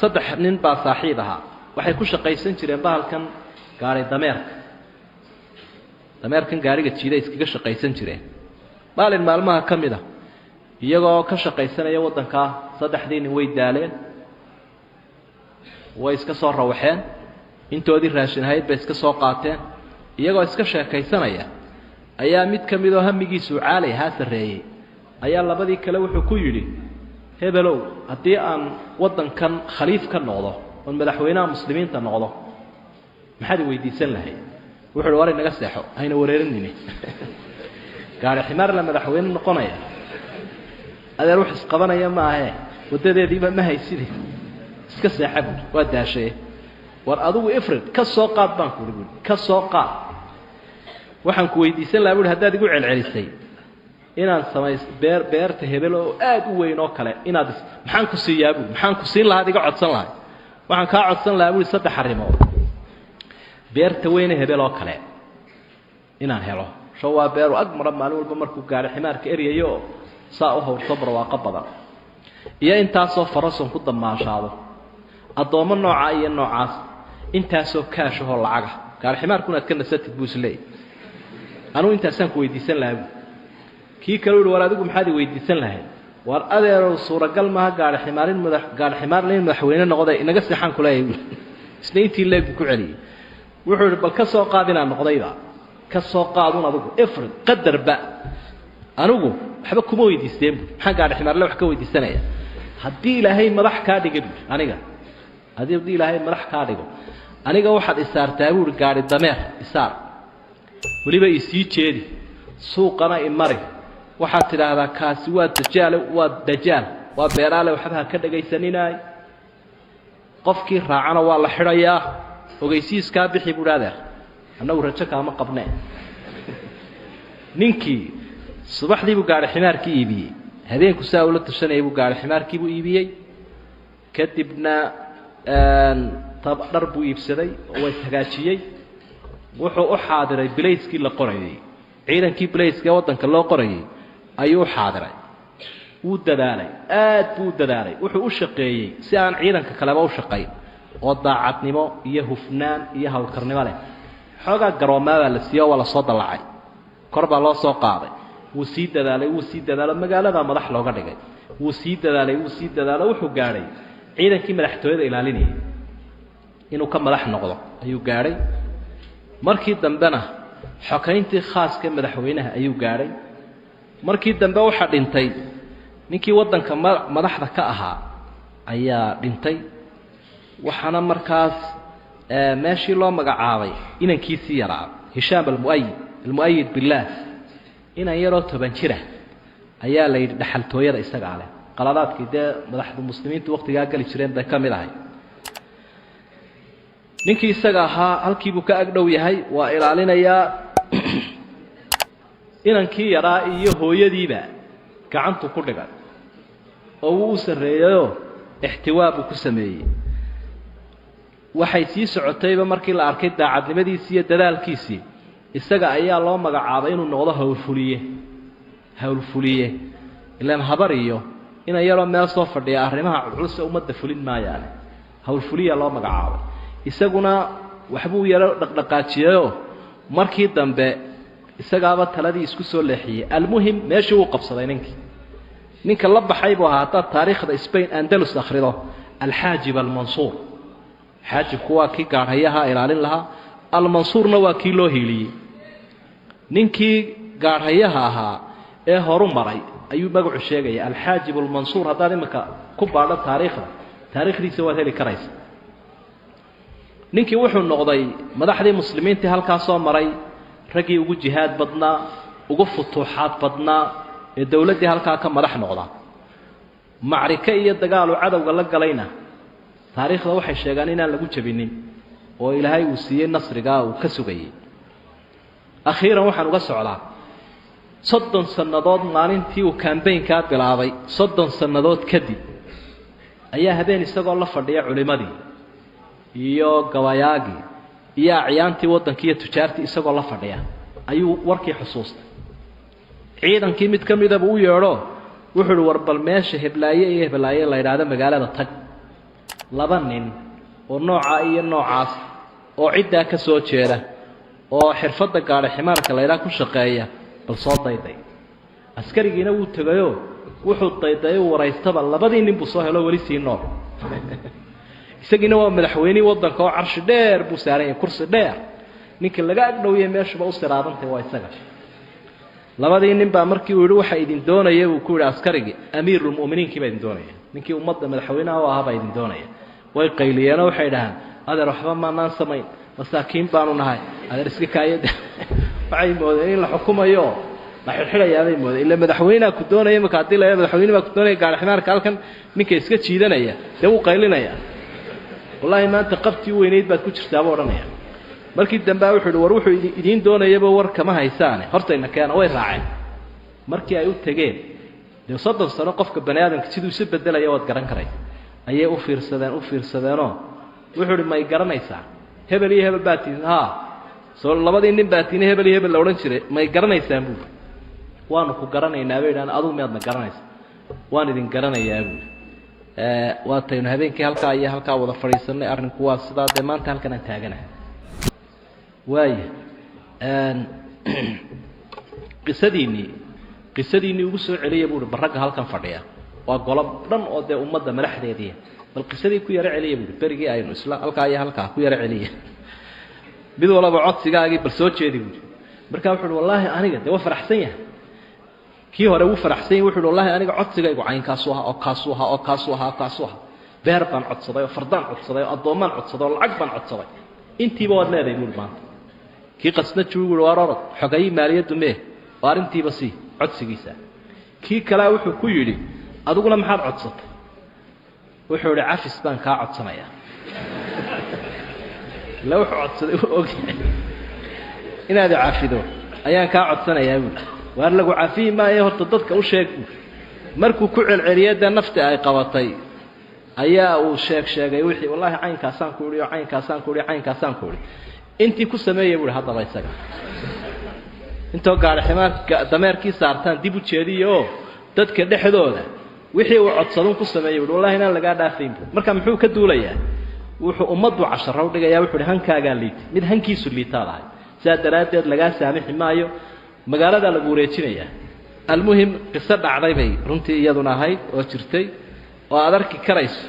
saddex nin baa saaxiib ahaa waxay ku shaqaysan jireen bahalkan gaari dameerkan gaariga jiida iskaga shaqaysan jireen maalin maalmaha ka mid ah iyagoo ka shaqaysanaya waddanka saddexdii nin way daaleen way iska soo rawaxeen intoodii raashin ahayd bay iska soo qaateen iyagoo iska sheekaysanaya ayaa mid ka mid oo hamigiisu caalay ha sareeyay ayaa labadii kale wuxuu ku yidhi hebelow haddii aan waddankan khaliif ka noqdo oon madaxweynaha muslimiinta noqdo maxaad weydiisan lahayd wuxuu war inaga seexo ayna wareerinayni gaari ximaar la madaxweyne noqonaya adeer wax isqabanaya ma ahe wadadeediiba ma haysidii iska seexab waa daashay war adigu ifrid ka soo qaad baan ku yiri ka soo qaad waxaan ku weydiisan lahaa wuu haddaad igu celcelisay inaan sameeyo beerta hebel oo aad u weyn oo kale inaad maxaan ku siiyaa maxaan ku siin lahaa iga codsan lahaa waxaan ka codsan lahaa wuu saddex arrimood beerta weyn hebel oo kale inaan helo shawaa beeru agmar maalin walba markuu gaari ximaarka eriyayo saa u hawrto barwaaqo badan iyo intaasoo farason ku damaashaado adoomo nooca iyo noocaas intaasoo kaashoo lacaga gaari ximaarkuna aad ka nasatid buusley anu intaasaan ku weydiisan lahaa kii kale war adigu maxaad weydiisan lahayd war adeero suuragal ma gaari ximaar leen madaxweyne noqday inaga saxan ku leeyahay isniintii leeb ku celiyay wuxuu bal ka soo qaadina noqdayba ka soo qaadun adigu ifrid qadarba anigu waxba kuma weydiisteen maxaan gaari ximaar la wax ka weydiisanaya haddii ilaahay madax ka dhigay aniga haddii ilaahay madax ka dhigo aniga waxaad isaartaa buu gaari dameer isaar waliba isii jeedi suuqana imari waxaad tiraahdaa kaasi waa dajaal waa beeraale waxba ka dhagaysaninaay qofkii raacana waa la xirayaa ogeysiiska bixi buuradeer annagu rajo kaama qabnaa ninkii subaxdii buu gaari ximaarkii iibiyay habeenku saa ula tashanayay buu gaari ximaarkii buu iibiyay kadibna dhar buu iibsaday oo way hagaajiyay wuxuu u xaadiray bilayskii la qorayay ciidankii bilayska waddanka loo qorayay ayuu xaadiray wuu dadaalay aad buu dadaalay wuxuu u shaqeeyay si aan ciidanka kaleba u shaqayn oo daacadnimo iyo hufnaan iyo hawlkarnimo leh xoogaa garoomada la siiyo wala soo dalacay korba loo soo qaaday wuu sii dadaalay magaalada madax looga dhigay wuu sii dadaalay wuxuu gaaray ciidankii madaxtooyada ilaalinayay inuu ka madax noqdo ayuu gaaray markii dambena xokayntii khaaska madaxweynaha ayuu gaaray markii dambe waxa dhintay ninkii waddanka madaxda ka ahaa ayaa dhintay waxana markaas meeshii loo magacaabay inankiisii yaraa hishaam al-mu'ayyid billah inan yaroo 10 jira ayaa la yidhi dhaxaltooyada isaga leh qaladaadkii dee madaxda muslimiintu waqtigaa gali jireen bay ka mid ahay ninkii isaga ahaa halkii buu ka agdhow yahay waa ilaalinayaa inankii yaraa iyo hooyadiiba gacantu ku dhigay oo uu u sareeyo ixtiwaab ku sameeyay waxay sii socotayba markii la arkay daacadnimadiisii iyo dadaalkiisii isaga ayaa loo magacaabay inuu noqdo hawlfuliye ilaan habar iyo ina yaroo meel soo fadhiya arrimaha culus ummadda fulin maayaan hawlfuliye loo magacaabay isaguna waxbuu yaro dhaqdhaqaajiyo markii dambe isagaaba taladii isku soo leexiyay almuhim meeshii uu qabsaday ninka la baxay buu ahaa taariikhda Spain Andalus akhrido al-Hajib al-Mansur حاجب كوا كي قارهيها إلالين لها المنصور نوا كي لو هيلي نينكي قارهيها ها هورو مري أيو مقع الشيء الحاجب المنصور هذا لمكا كبار تاريخ دي سوى ذلك كريس نينكي وحو النقضي مدحدي مسلمين تهال كاسو مري رقي وقو جهاد بدنا وقو فتوحات بدنا الدولة دي هالكا كم مدح نقضا معركة يدقالو عدو قلق قلينا taariikhda waxay sheegaan inaan lagu jabinin oo ilaahay uu siiyay nasriga uu ka sugayay akhiiran waxaan uga socdaa 30 sanadood maalintii uu campaign-ka bilaabay 30 sanadood kadib ayaa habeen isagoo la fadhiya culimadii iyo gawayaagi iyo acyaantii waddanka iyo tujaartii isagoo la fadhiya ayuu warkii xusuustay ciidankii mid ka mid ah uu yeero wuxuu warbal meesha heblaaye la yiraahdo magaalada tag laba nin oo nooca iyo noocaas oo ciddaa ka soo jeeda oo xirfadda gaadhi ximaarka laydhaa ku shaqeeya bal soo dayday askarigiina wuu tegayoo wuxuu dayday waraystaba labadii nin buu soo helo weli sii nool isagiina waa madaxweynihii waddanka oo carshi dheer buu saaran yahay kursi dheer ninka laga agdhowiyey meeshuba u siraadantay waa isaga labadii nin baa markii uu yidhi waxa idin doonaya buu ku yidhi askarigii amiirulmu'miniinkii baa idin doonaya ninkii ummadda madaxweynaha u ahaa baa idin doonaya way qayliyeenoo waxay dhahaan adeer waxba maanaan samayn masaakiin baanu nahay adeer iska kaayada waxay moodeen in la xukumayo la xirxirayaabay moodeen ila madaxweynaha ku doonaya marka haddii la madaxweyne baa ku doonaya gaari ximaarka halkan ninka iska jiidanaya dee wuu qaylinaya wallaahi maanta qabtii weynayd baad ku jirtaaba odhanaya markii dambe wuxuu yidhi war wuxuu idiin doonayaba war kama haysaane hortayna keena way raaceen markii ay u tegeen dee 30 sano qofka bani aadamka siduu isu bedelaya waad garan karaysa ayay u fiirsadeenoo wuxuu yidhi may garanaysaa hebel iyo hebel baatiin haa soo labadii nin baatiine hebel iyo hebel la odhan jiray may garanaysaan buuri waanu ku garanaynaa bay idhaan adugu miyaadna garanaysa waan idin garanayaa buuri waataynu habeenkii halkaa iyo halkaa wada fadhiisanay arrinku waa sidaa dee maanta halkan aan taaganahay waaya qisadiinii ugu soo celiya buuri barragga halkan fadhiya waa golob dhan oo dee ummadda madaxdeedii bal qisadii ku yaro celiya buuri berigii aynu isla halkaa iyo halkaa ku yaro celiya mid walaba codsigaagii bal soo jeedi buuri markaa wuxuu uhi wallaahi aniga dee waa faraxsan yahay kii hore wuu faraxsan yahay wuxuu uhi wallaahi aniga codsigaygu caynkaasu ahaa oo kaasuu ahaa oo kaasuu ahaa oo kaasuu ahaa beer baan codsaday oo fardaan codsaday oo addoommaan codsaday oo lacag baan codsaday intiiba waad leedahay buuri maanta kii qasna juugu war orod xogay maaliyadu mee oo arintiiba si codsigiisa kii kala wuxuu ku yiri aduguna maxaad codsatay wuxuu yiri afis baan ka codsanaya la wuxuu codsaday og inaad caafido ayaan ka codsanayaa waar lagu caafiyo ma ay horta dadka u sheeg markuu ku celceliyada nafta ay qabatay ayaa uu sheegay wixii wallahi caynkaasaan ku uriyo caynkaasaan ku uri intii ku sameeyay buu hadaba isaga intoo gaar ximaarka dameerkii saartaan dib u jeediyo dadka dhexdooda wixii uu codsadon ku sameeyay wallahi inaan laga dhaafin marka muxuu ka duulayaa wuxuu ummadu casharo u dhigayaa wuxuu hankaaga liit mid hankiisu liitaadahay saa daraadeed laga saamixi maayo magaalada lagu wareejinaya almuhim qisad dhacday bay runtii iyaduna ahayd oo jirtay oo aad arki karayso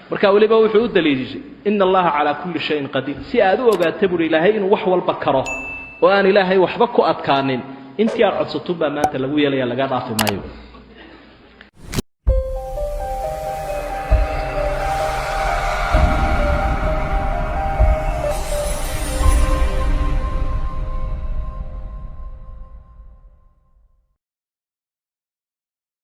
marka waliba wuxuu u daliishay inna allaha ala kulli shay'in qadir si aad u ogaato bur ilaahay inuu wax walba karo oo aan ilaahay waxba ku adkaanin intii aad codsato baa maanta lagu yeelaya laga dhaafay maayo